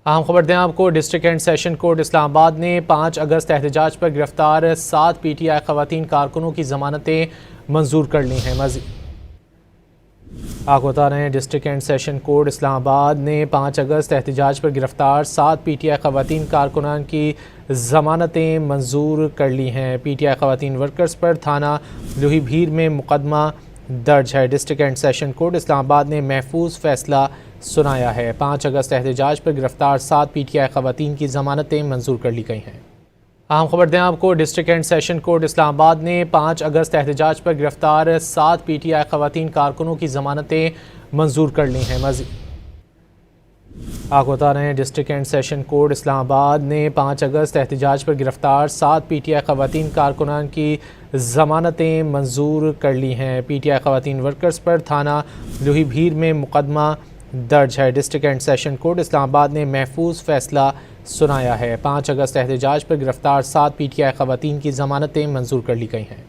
اہم خبر دیں آپ کو، ڈسٹرکٹ اینڈ سیشن کورٹ اسلام آباد نے 5 اگست احتجاج پر گرفتار 7 پی ٹی آئی خواتین کارکنوں کی ضمانتیں منظور کر لی ہیں۔ آپ کو بتا رہے ہیں ڈسٹرکٹ اینڈ سیشن کورٹ اسلام آباد نے 5 اگست احتجاج پر گرفتار 7 پی ٹی آئی خواتین کارکنان کی ضمانتیں منظور کر لی ہیں۔ پی ٹی آئی خواتین ورکرز پر تھانہ لوہی بھیر میں مقدمہ درج ہے۔ ڈسٹرکٹ اینڈ سیشن کورٹ اسلام آباد نے محفوظ فیصلہ سنایا ہے۔ 5 اگست احتجاج پر گرفتار 7 پی ٹی آئی خواتین کی ضمانتیں منظور کر لی گئی ہیں۔ اہم خبر دیں آپ کو، ڈسٹرکٹ اینڈ سیشن کورٹ اسلام آباد نے 5 اگست احتجاج پر گرفتار 7 پی ٹی آئی خواتین کارکنوں کی ضمانتیں منظور کر لی ہیں۔ آپ کو بتا رہے ہیں ڈسٹرکٹ اینڈ سیشن کورٹ اسلام آباد نے 5 اگست احتجاج پر گرفتار 7 پی ٹی آئی خواتین کارکنان کی ضمانتیں منظور کر لی ہیں۔ پی ٹی آئی خواتین ورکرز پر تھانہ لوہی بھیر میں مقدمہ درج ہے۔ ڈسٹرکٹ اینڈ سیشن کورٹ اسلام آباد نے محفوظ فیصلہ سنایا ہے۔ 5 اگست احتجاج پر گرفتار 7 پی ٹی آئی خواتین کی ضمانتیں منظور کر لی گئی ہیں۔